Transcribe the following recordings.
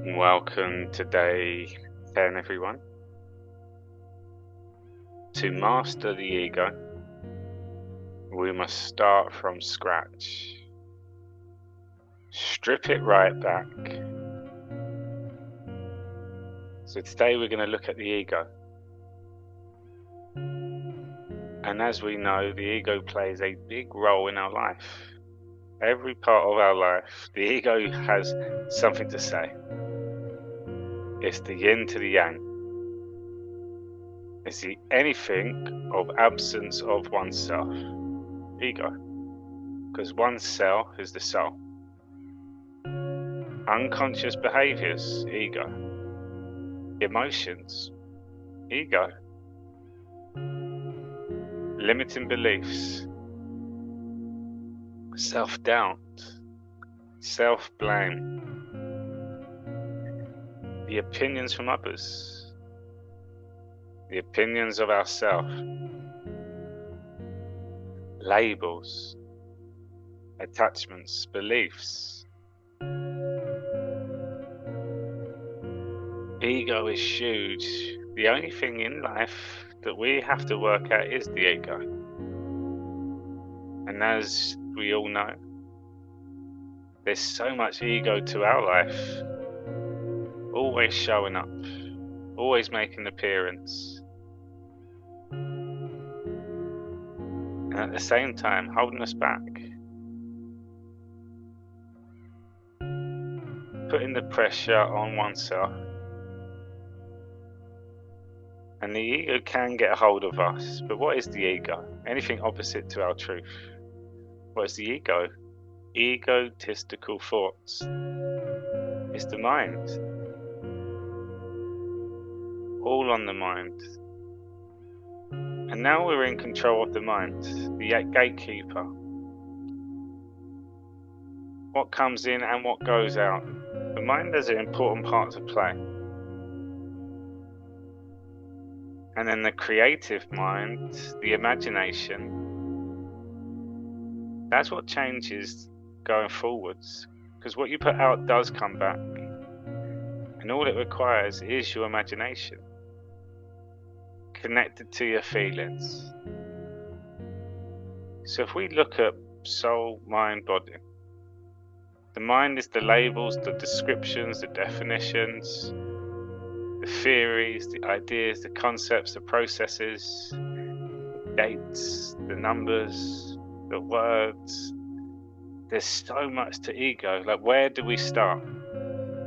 Welcome to day 10, everyone. To master the ego, we must start from scratch. Strip it right back. So today we're going to look at the ego. And as we know, the ego plays a big role in our life. Every part of our life, the ego has something to say. It's the yin to the yang. It's the anything of absence of oneself, ego. Because oneself is the soul. Unconscious behaviours, ego. Emotions, ego. Limiting beliefs, self-doubt, self-blame. The opinions from others, the opinions of ourselves, labels, attachments, beliefs. Ego is huge. The only thing in life that we have to work at is the ego. And as we all know, there's so much ego to our life, always showing up, always making an appearance, and at the same time holding us back, putting the pressure on oneself. And the ego can get a hold of us. But what is the ego? Anything opposite to our truth. What is the ego? Egotistical thoughts. It's the mind. All on the mind. And now we're in control of the mind, the gatekeeper. What comes in and what goes out. The mind has an important part to play. And then the creative mind, the imagination, that's what changes going forwards. Because what you put out does come back. And all it requires is your imagination, connected to your feelings. So if we look at soul, mind, body, the mind is the labels, the descriptions, the definitions, the theories, the ideas, the concepts, the processes, the dates, the numbers, the words. There's so much to ego. Like, where do we start?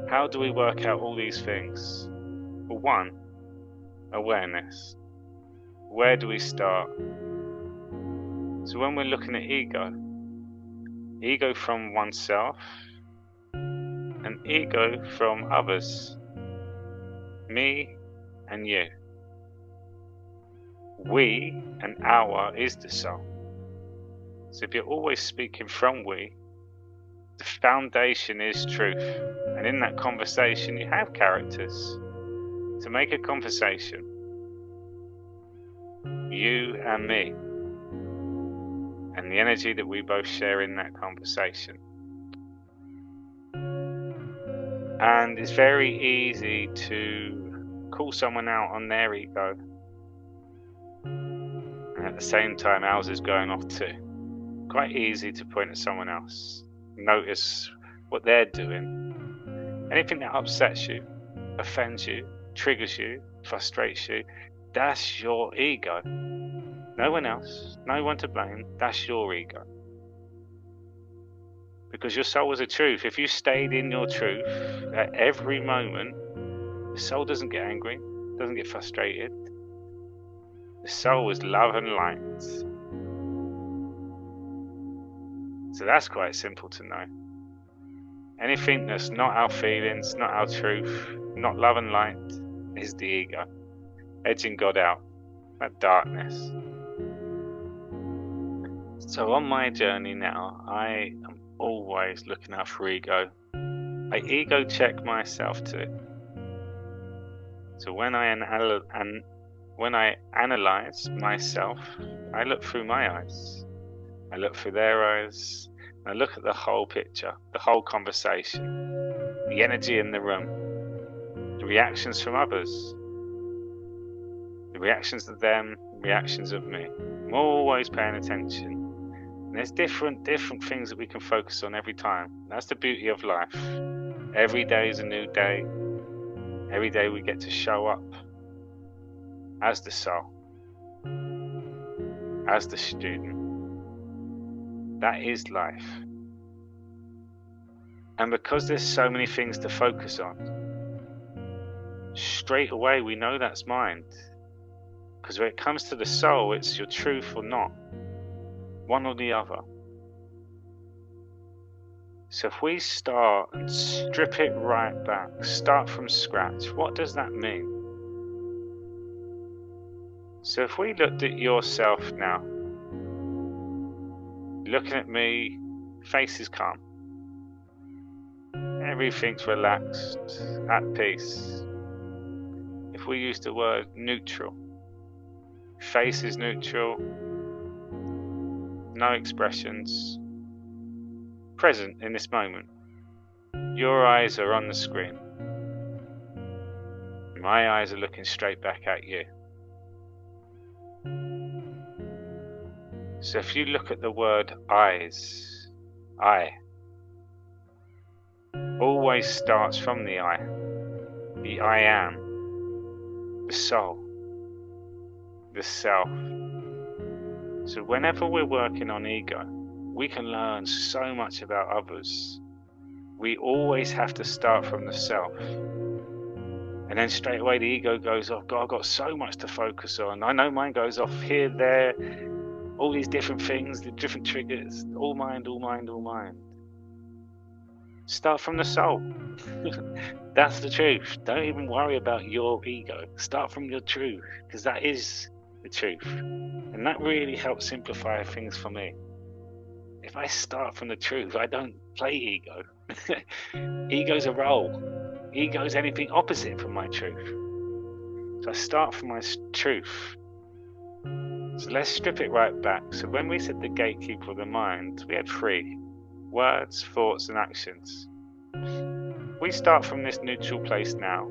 How do we work out all these things? Well, one, awareness. Where do we start? So when we're looking at ego from oneself and ego from others. Me and you. We and our is the soul. So if you're always speaking from we, the foundation is truth. And in that conversation you have characters. To make a conversation, you and me, and the energy that we both share in that conversation. And it's very easy to call someone out on their ego, and at the same time ours is going off too. Quite easy to point at someone else, notice what they're doing. Anything that upsets you, offends you, triggers you, frustrates you, that's your ego. No one else, no one to blame, that's your ego. Because your soul is a truth. If you stayed in your truth at every moment, the soul doesn't get angry, doesn't get frustrated. The soul is love and light. So that's quite simple to know. Anything that's not our feelings, not our truth, not love and light, is the ego. Edging God out, that darkness. So on my journey now, I am always looking out for ego. I ego check myself too. So when I analyze myself, I look through my eyes. I look through their eyes. I look at the whole picture, the whole conversation, the energy in the room. reactions from others, the reactions of them, reactions of me. I'm always paying attention. And there's different things that we can focus on every time. That's the beauty of life. Every day is a new day. Every day we get to show up as the soul, as the student. That is life. And because there's so many things to focus on, straight away we know that's mind. Because when it comes to the soul, it's your truth or not. One or the other. So if we start and strip it right back, start from scratch, what does that mean? So if we looked at yourself now, looking at me, face is calm. Everything's relaxed, at peace. If we use the word neutral, face is neutral, no expressions, present in this moment. Your eyes are on the screen. My eyes are looking straight back at you. So if you look at the word eyes, I always starts from the I am, the soul, the self. So whenever we're working on ego, we can learn so much about others. We always have to start from the self. And then straight away the ego goes off, God, I've got so much to focus on. I know mine goes off here, there, all these different things, the different triggers, all mind, all mind, all mind. Start from the soul. That's the truth. Don't even worry about your ego. Start from your truth, because that is the truth. And that really helps simplify things for me. If I start from the truth, I don't play ego. Ego's a role. Ego's anything opposite from my truth. So I start from my truth. So let's strip it right back. So when we said the gatekeeper of the mind, we had 3: words, thoughts, and actions. We start from this neutral place now.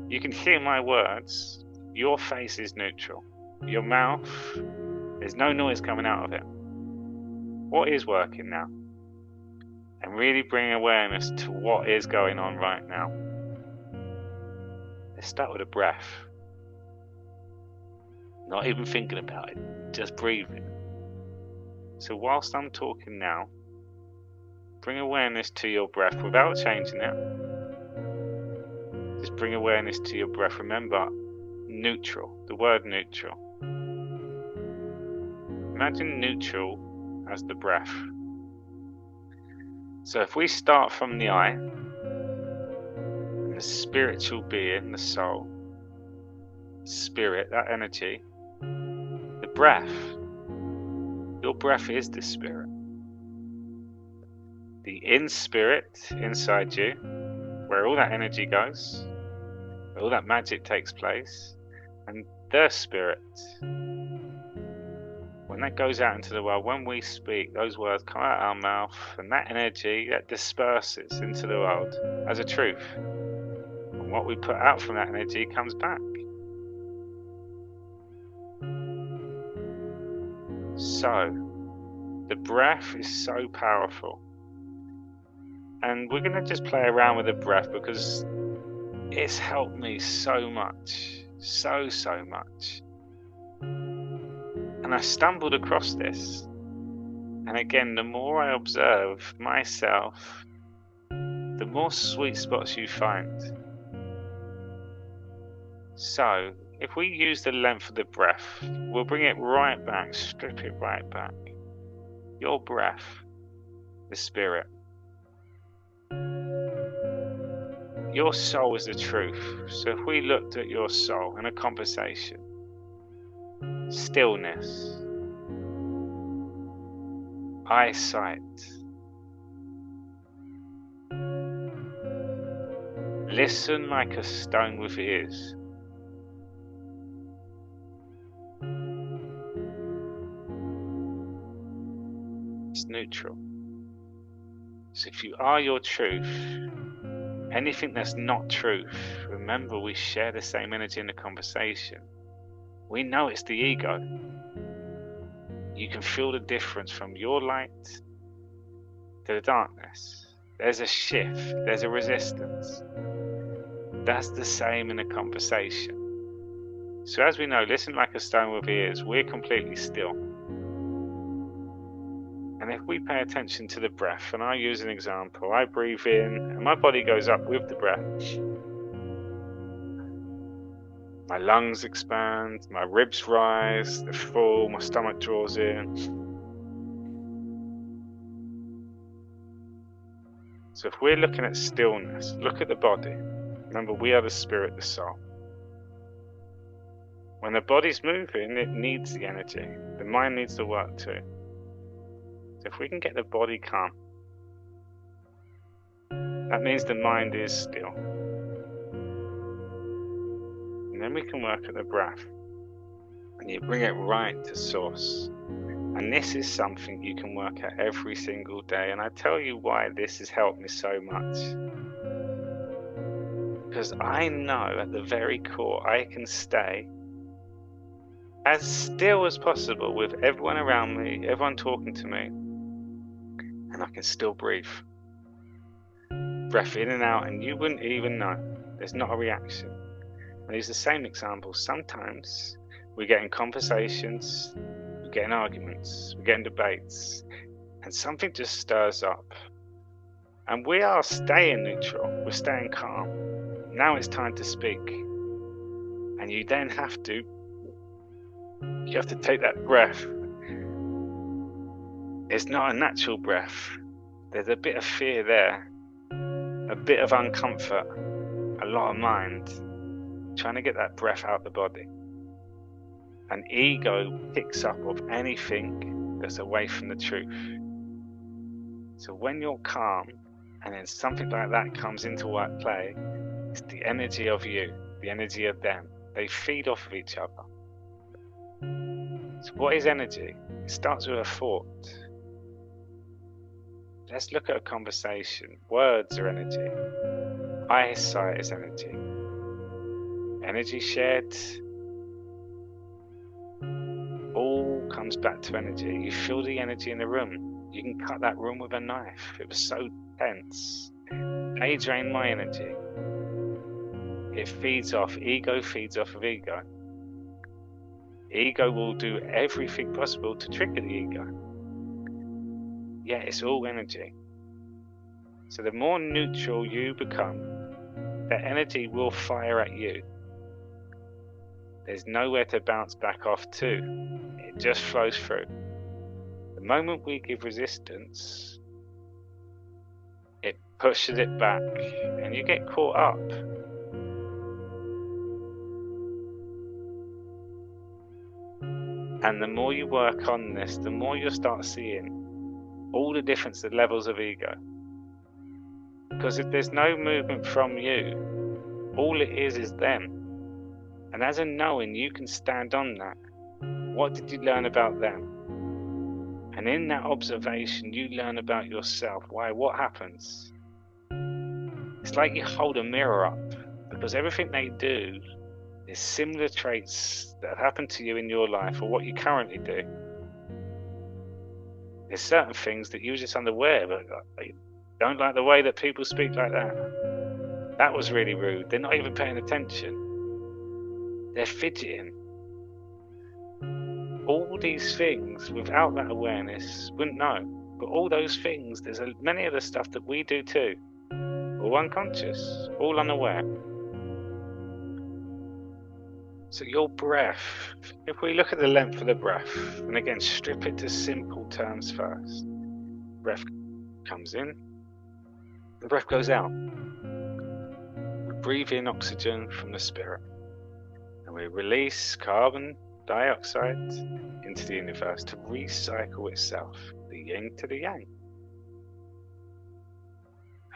You can hear my words. Your face is neutral. Your mouth, there's no noise coming out of it. What is working now? And really bring awareness to what is going on right now. Let's start with a breath. Not even thinking about it, just breathing. So whilst I'm talking now, bring awareness to your breath without changing it. Just bring awareness to your breath. Remember, neutral, the word neutral. Imagine neutral as the breath. So if we start from the I, and the spiritual being, the soul, spirit, that energy, the breath, your breath is the spirit. The in spirit inside you, where all that energy goes, where all that magic takes place, and the spirit, when that goes out into the world, when we speak, those words come out of our mouth, and that energy that disperses into the world as a truth. And what we put out from that energy comes back. So, the breath is so powerful. And we're going to just play around with the breath because it's helped me so much. So much. And I stumbled across this. And again, the more I observe myself, the more sweet spots you find. So, if we use the length of the breath, we'll bring it right back, strip it right back. Your breath, the spirit. Your soul is the truth. So if we looked at your soul in a conversation, stillness, eyesight, listen like a stone with ears. It's neutral. So if you are your truth, Anything that's not truth, remember we share the same energy in the conversation. We know it's the ego. You can feel the difference from your light to the darkness. There's a shift, there's a resistance. That's the same in a conversation. So as we know, listen like a stone with ears, we're completely still. And if we pay attention to the breath, and I use an example, I breathe in and my body goes up with the breath. My lungs expand, my ribs rise, they're full, my stomach draws in. So if we're looking at stillness, look at the body. Remember, we are the spirit, the soul. When the body's moving, it needs the energy. The mind needs to work too. So if we can get the body calm, that means the mind is still. And then we can work at the breath. And you bring it right to source. And this is something you can work at every single day. And I tell you why this has helped me so much. Because I know at the very core I can stay as still as possible with everyone around me, everyone talking to me, and I can still breathe. Breath in and out, and you wouldn't even know. There's not a reaction. I use the same example. Sometimes we get in conversations, we get in arguments, we get in debates, and something just stirs up. And we are staying neutral, we're staying calm. Now it's time to speak. And you then have to take that breath. It's not a natural breath. There's a bit of fear there, a bit of uncomfort, a lot of mind, trying to get that breath out the body. And ego picks up of anything that's away from the truth. So when you're calm, and then something like that comes into work play, it's the energy of you, the energy of them. They feed off of each other. So what is energy? It starts with a thought. Let's look at a conversation. Words are energy. Eyesight is energy. Energy shared. All comes back to energy. You feel the energy in the room. You can cut that room with a knife. It was so tense. They drain my energy. It feeds off. Ego feeds off of ego. Ego will do everything possible to trigger the ego. Yeah, it's all energy. So the more neutral you become, that energy will fire at you. There's nowhere to bounce back off to. It just flows through. The moment we give resistance, it pushes it back and you get caught up. And the more you work on this, the more you'll start seeing all the different levels of ego. Because if there's no movement from you, all it is them. And as a knowing, you can stand on that. What did you learn about them? And in that observation, you learn about yourself. Why? What happens? It's like you hold a mirror up, because everything they do is similar traits that have happened to you in your life or what you currently do. There's certain things that you're just unaware, but you don't like the way that people speak like that. That was really rude. They're not even paying attention. They're fidgeting. All these things, without that awareness, wouldn't know. But all those things, there's many of the stuff that we do too. All unconscious, all unaware. So your breath, if we look at the length of the breath, and again strip it to simple terms first. Breath comes in, the breath goes out. We breathe in oxygen from the spirit, and we release carbon dioxide into the universe to recycle itself, the yin to the yang.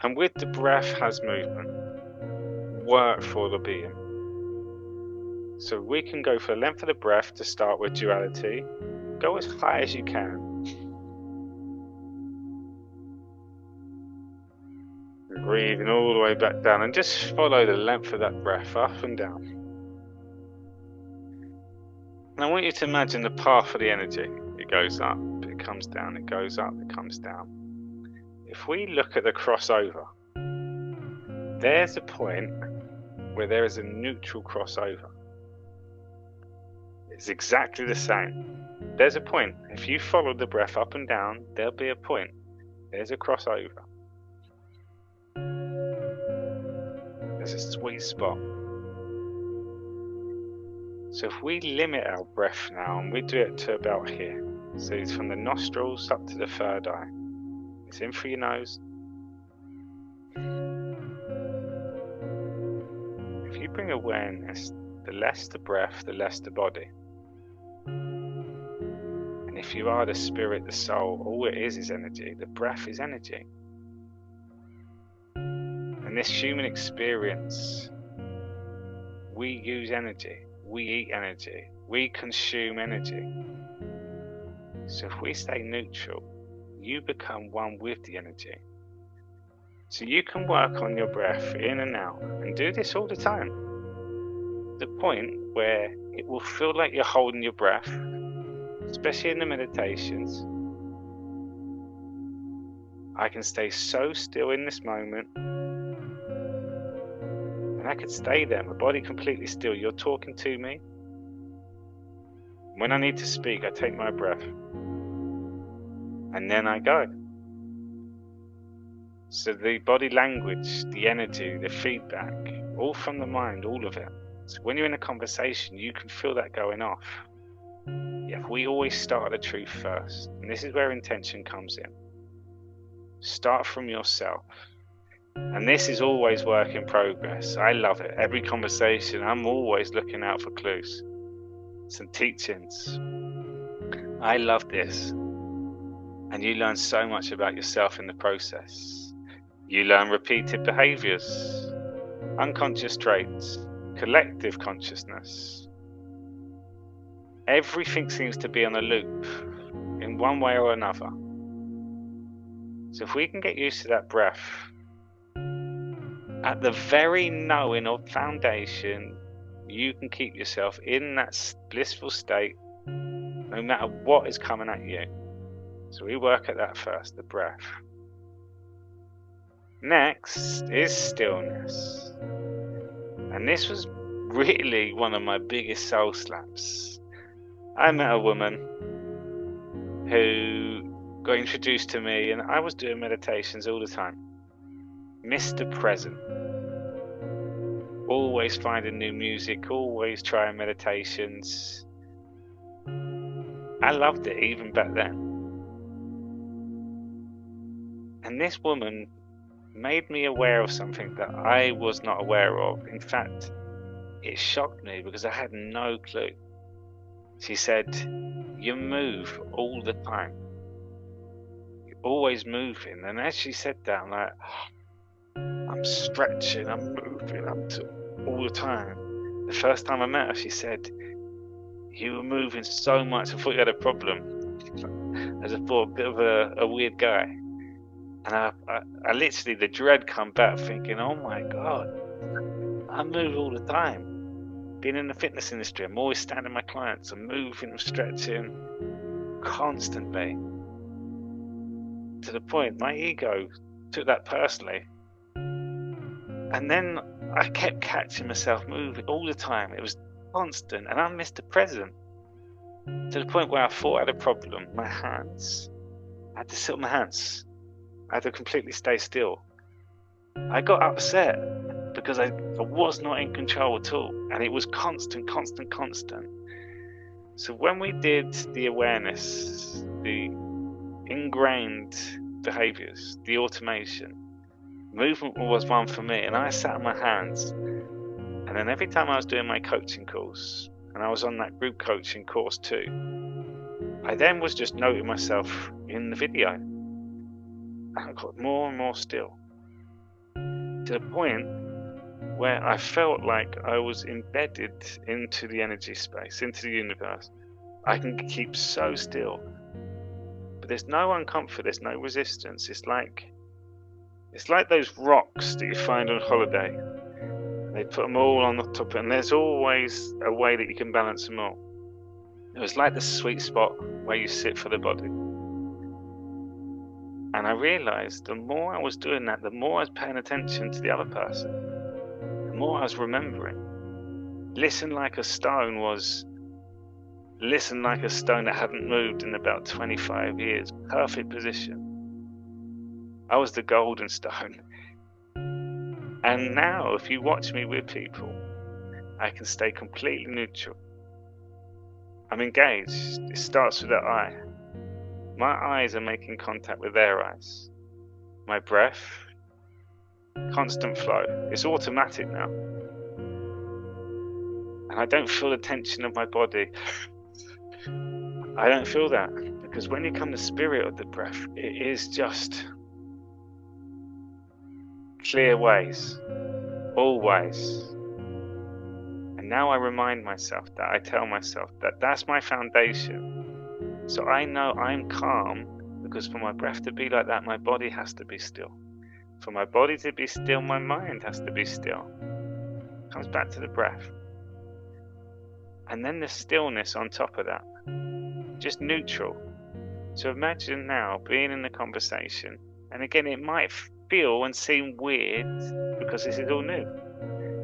And with the breath has movement, work for the being. So we can go for the length of the breath to start with duality. Go as high as you can. Breathing all the way back down, and just follow the length of that breath up and down. And I want you to imagine the path of the energy. It goes up, it comes down, it goes up, it comes down. If we look at the crossover, there's a point where there is a neutral crossover. It's exactly the same. There's a point. If you follow the breath up and down, there'll be a point. There's a crossover. There's a sweet spot. So if we limit our breath now, and we do it to about here. So it's from the nostrils up to the third eye. It's in through your nose. If you bring awareness, the less the breath, the less the body. And if you are the spirit, the soul, all it is energy. The breath is energy. And this human experience, we use energy, we eat energy, we consume energy. So if we stay neutral, you become one with the energy. So you can work on your breath in and out, and do this all the time. The point where it will feel like you're holding your breath, especially in the meditations. I can stay so still in this moment, and I could stay there, my body completely still. You're talking to me. When I need to speak, I take my breath, and then I go. So the body language, the energy, the feedback, all from the mind, all of it. So when you're in a conversation, you can feel that going off. Yeah, we always start at the truth first, and this is where intention comes in. Start from yourself. And this is always work in progress. I love it. Every conversation, I'm always looking out for clues, some teachings. I love this. And you learn so much about yourself in the process. You learn repeated behaviours, unconscious traits, collective consciousness. Everything seems to be on a loop in one way or another. So if we can get used to that breath, at the very knowing of foundation, you can keep yourself in that blissful state no matter what is coming at you. So we work at that first, the breath. Next is stillness. And this was really one of my biggest soul slaps. I met a woman who got introduced to me, and I was doing meditations all the time. Mr. Present. Always finding new music, always trying meditations. I loved it even back then. And this woman made me aware of something that I was not aware of. In fact, it shocked me because I had no clue. She said, "You move all the time. You're always moving." And as she said that, I'm like, I'm stretching, I'm moving, all the time. The first time I met her, she said, "You were moving so much, I thought you had a problem." As I thought, a bit of a weird guy. And I literally, the dread come back thinking, oh my God, I move all the time. Being in the fitness industry, I'm always standing my clients, I'm moving, I'm stretching constantly. To the point, my ego took that personally. And then I kept catching myself moving all the time. It was constant, and I missed the present. To the point where I thought I had a problem. My hands, I had to sit on my hands. I had to completely stay still. I got upset because I was not in control at all. And it was constant. So when we did the awareness, the ingrained behaviours, the automation, movement was one for me. And I sat on my hands. And then every time I was doing my coaching course, and I was on that group coaching course too, I then was just noting myself in the video. I got more and more still, to the point where I felt like I was embedded into the energy space, into the universe. I can keep so still, but there's no uncomfort, there's no resistance. It's like It's like those rocks that you find on holiday. They put them all on the top, and there's always a way that you can balance them all. It was like the sweet spot where you sit for the body. And I realised the more I was doing that, the more I was paying attention to the other person, the more I was remembering. Listen like a stone was listen like a stone that hadn't moved in about 25 years. Perfect position. I was the golden stone. And now, if you watch me with people, I can stay completely neutral. I'm engaged. It starts with that eye. My eyes are making contact with their eyes. My breath, constant flow. It's automatic now. And I don't feel the tension of my body. I don't feel that. Because when you come to the spirit of the breath, it is just clear ways. Always. And now I remind myself that, I tell myself that that's my foundation. So I know I'm calm, because for my breath to be like that, my body has to be still. For my body to be still, my mind has to be still. It comes back to the breath. And then the stillness on top of that. Just neutral. So imagine now being in the conversation, and again it might feel and seem weird because this is all new.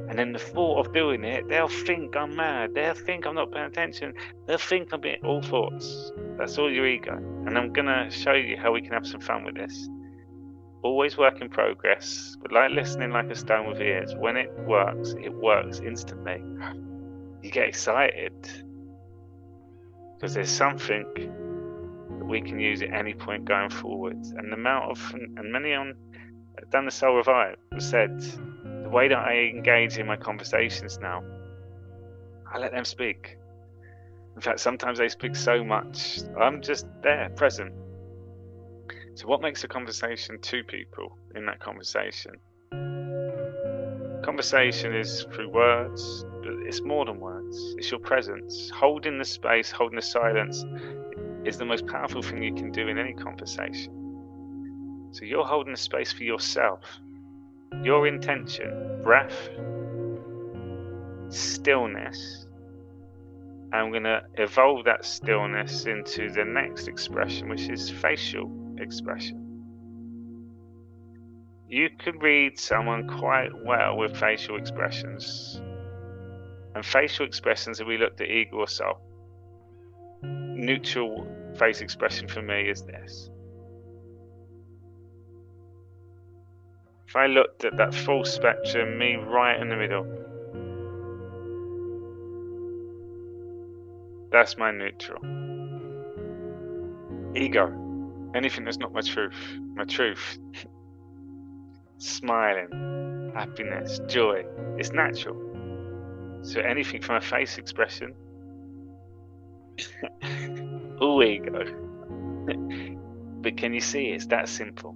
And then the thought of doing it, they'll think I'm mad, they'll think I'm not paying attention, they'll think I'm being all thoughts. That's all your ego. And I'm going to show you how we can have some fun with this. Always work in progress, but like listening like a stone with ears. When it works instantly. You get excited because there's something that we can use at any point going forward. And the amount of, and many on Done the Soul Revive said, the way that I engage in my conversations now, I let them speak. In fact, sometimes they speak so much, I'm just there, present. So what makes a conversation two people in that conversation? Conversation is through words, but it's more than words. It's your presence. Holding the space, holding the silence is the most powerful thing you can do in any conversation. So you're holding the space for yourself. Your intention, breath, stillness. I'm going to evolve that stillness into the next expression, which is facial expression. You can read someone quite well with facial expressions. And facial expressions, if we looked at ego or soul, neutral face expression for me is this. If I looked at that full spectrum, me right in the middle, that's my neutral. Ego, anything that's not my truth. My truth, smiling, happiness, joy, it's natural. So anything from a face expression, all ego. But can you see it's that simple?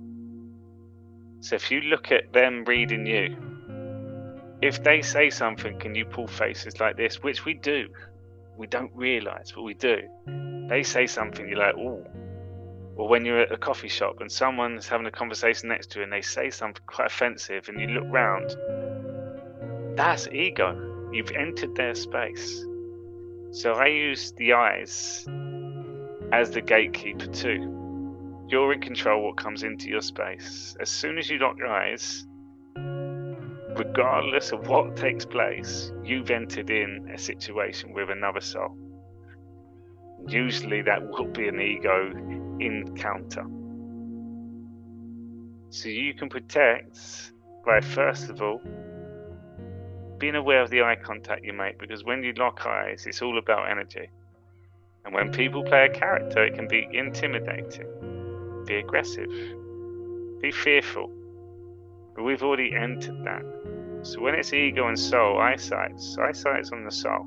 So if you look at them reading you, if they say something, can you pull faces like this? Which we do. We don't realise, but we do. They say something, you're like, ooh. Or when you're at a coffee shop and someone's having a conversation next to you and they say something quite offensive and you look round, that's ego. You've entered their space. So I use the eyes as the gatekeeper too. You're in control what comes into your space. As soon as you lock your eyes, regardless of what takes place, you've entered in a situation with another soul. Usually that will be an ego encounter. So you can protect by, first of all, being aware of the eye contact you make, because when you lock eyes, it's all about energy. And when people play a character, it can be intimidating, be aggressive, be fearful. But we've already entered that. So when it's ego and soul, eyesight's on the soul.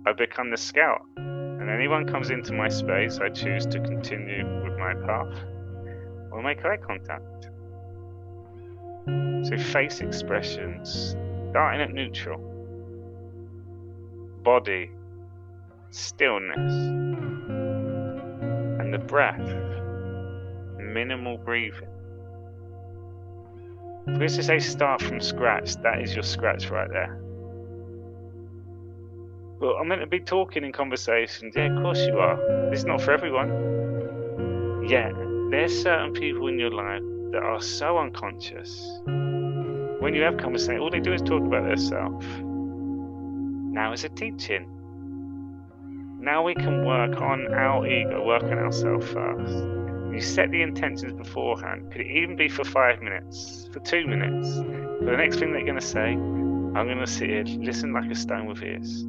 I become the scout. And anyone comes into my space, I choose to continue with my path or make eye contact. So face expressions, starting at neutral. Body, stillness. And the breath, minimal breathing. Because they say start from scratch, that is your scratch right there. Well, I'm meant to be talking in conversations. Yeah, of course you are. It's not for everyone. Yeah, there's certain people in your life that are so unconscious. When you have conversations, all they do is talk about themselves. Now it's a teaching. Now we can work on our ego, work on ourselves first. You set the intentions beforehand. Could it even be for 5 minutes, for 2 minutes? For the next thing they're going to say, I'm going to sit here, listen like a stone with ears.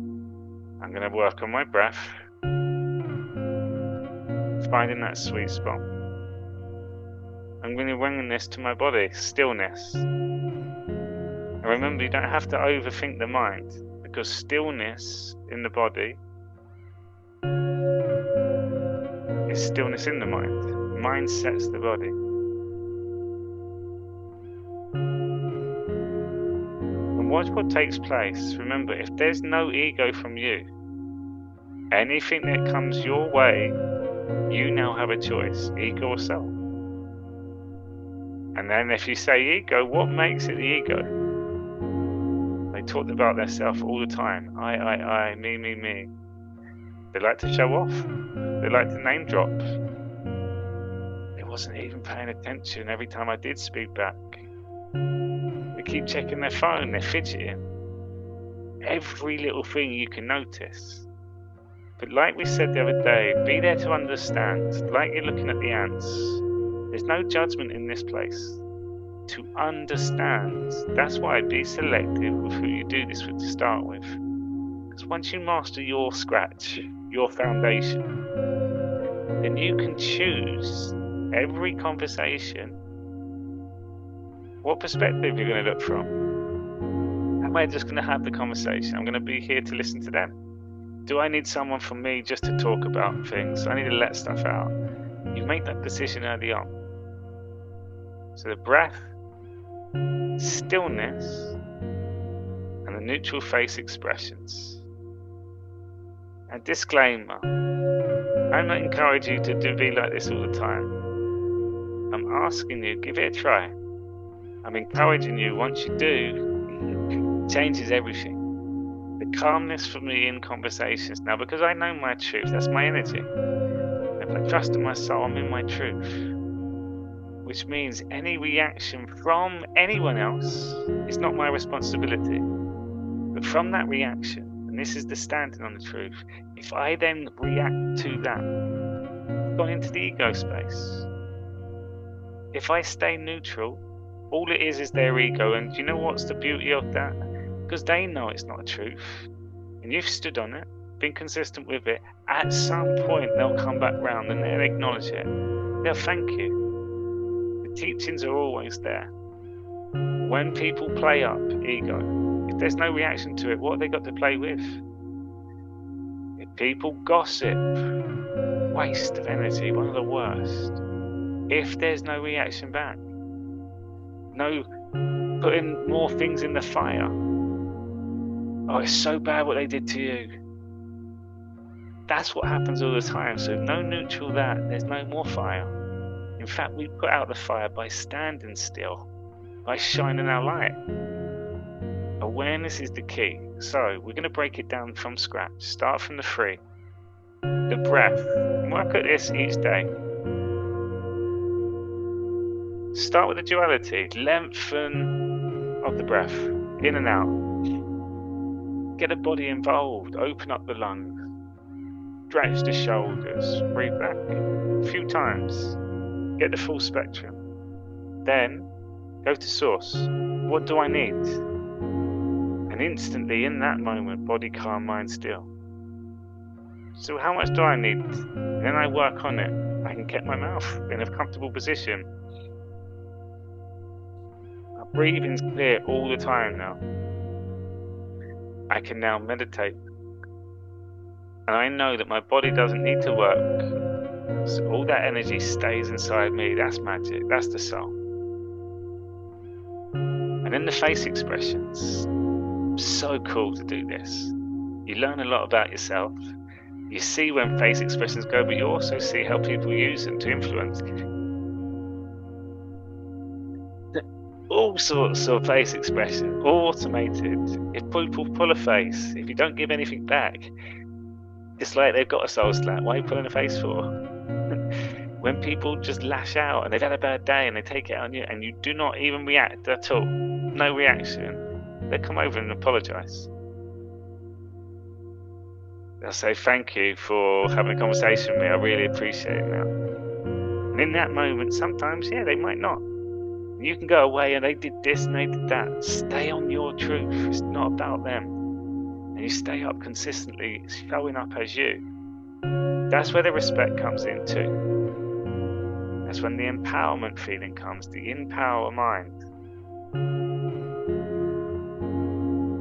I'm going to work on my breath, finding that sweet spot. I'm going to bring this to my body, stillness. And remember, you don't have to overthink the mind, because stillness in the body is stillness in the mind. Mind sets the body. And watch what takes place. Remember, if there's no ego from you, anything that comes your way, you now have a choice, ego or self. And then if you say ego, what makes it the ego? They talked about their self all the time. I, me. They like to show off. They like to name drop. They wasn't even paying attention every time I did speak back. They keep checking their phone, they're fidgeting. Every little thing you can notice. But like we said the other day, be there to understand. Like you're looking at the ants. There's no judgment in this place. To understand. That's why be selective with who you do this with to start with. Because once you master your scratch, your foundation, then you can choose every conversation what perspective you're going to look from. Am I just going to have the conversation? I'm going to be here to listen to them. Do I need someone from me just to talk about things? I need to let stuff out. You make that decision early on. So the breath, stillness, and the neutral face expressions. A disclaimer, I'm not encouraging you to be like this all the time. I'm asking you, give it a try. I'm encouraging you, once you do, it changes everything. The calmness for me in conversations. Now, because I know my truth, that's my energy. If I trust in my soul, I'm in my truth. Which means any reaction from anyone else is not my responsibility. But from that reaction, and this is the standing on the truth, if I then react to that, I've gone into the ego space. If I stay neutral, all it is their ego, and do you know what's the beauty of that? Because they know it's not a truth, and you've stood on it, been consistent with it, at some point they'll come back round and they'll acknowledge it. They'll thank you. The teachings are always there. When people play up ego, if there's no reaction to it, what have they got to play with? If people gossip, waste of energy, one of the worst. If there's no reaction back, no putting more things in the fire. Oh, it's so bad what they did to you. That's what happens all the time. So no neutral that, there's no more fire. In fact, we put out the fire by standing still, by shining our light. Awareness is the key. So we're going to break it down from scratch. Start from the 3. The breath. Work at this each day. Start with the duality. Lengthen of the breath. In and out. Get the body involved. Open up the lungs. Stretch the shoulders. Breathe back. A few times. Get the full spectrum. Then go to source. What do I need? And instantly in that moment, body calm, mind still. So how much do I need? And then I work on it. I can get my mouth in a comfortable position. My breathing's clear all the time now. I can now meditate. And I know that my body doesn't need to work. So all that energy stays inside me. That's magic. That's the soul. And then the face expressions. So cool to do this. You learn a lot about yourself. You see when face expressions go, but you also see how people use them to influence. all sorts of face expression, all automated. If people pull a face, if you don't give anything back, it's like they've got a soul slap. Why are you pulling a face for? When people just lash out and they've had a bad day and they take it on you and you do not even react at all, no reaction, they come over and apologise. They'll say, thank you for having a conversation with me, I really appreciate it now. And in that moment, sometimes, they might not. You can go away and they did this and they did that. Stay on your truth. It's not about them. And you stay up consistently, showing up as you. That's where the respect comes in too. That's when the empowerment feeling comes, the empower mind.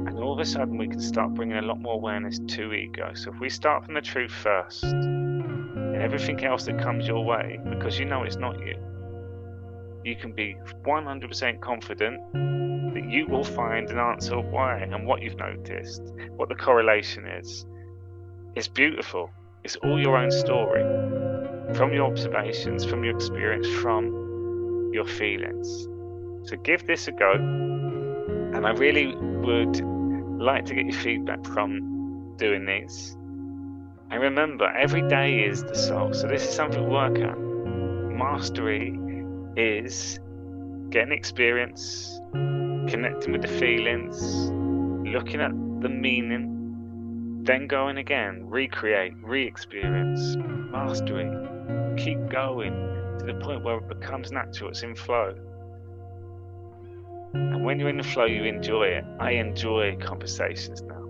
And all of a sudden we can start bringing a lot more awareness to ego. So if we start from the truth first, and everything else that comes your way, because you know it's not you, you can be 100% confident that you will find an answer of why and what you've noticed, what the correlation is. It's beautiful. It's all your own story, from your observations, from your experience, from your feelings. So give this a go, and I really would like to get your feedback from doing these. And remember, every day is the soul, so this is something to work at. Mastery is getting experience, connecting with the feelings, looking at the meaning, then going again, recreate, re-experience, mastery. Keep going to the point where it becomes natural, it's in flow. And when you're in the flow, you enjoy it. I enjoy conversations now.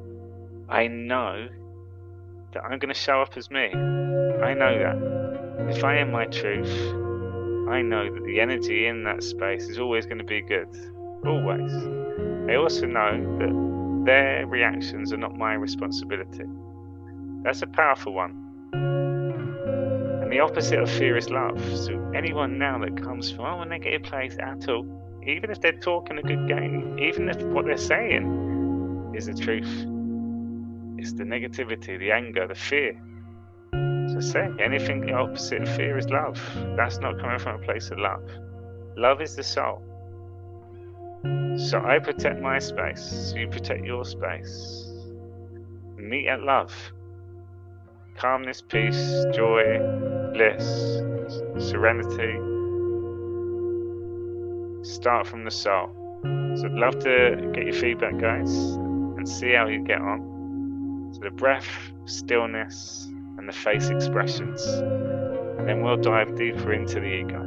I know that I'm going to show up as me. I know that. If I am my truth, I know that the energy in that space is always going to be good. Always. I also know that their reactions are not my responsibility. That's a powerful one. And the opposite of fear is love. So anyone now that comes from a negative place at all, even if they're talking a good game, even if what they're saying is the truth, it's the negativity, the anger, the fear. So say anything the opposite of fear is love. That's not coming from a place of love. Love is the soul. So I protect my space, so you protect your space. Meet at love. Calmness, peace, joy, bliss, serenity. Start from the soul. So I'd love to get your feedback, guys, and see how you get on. So the breath, stillness, and the face expressions. And then we'll dive deeper into the ego.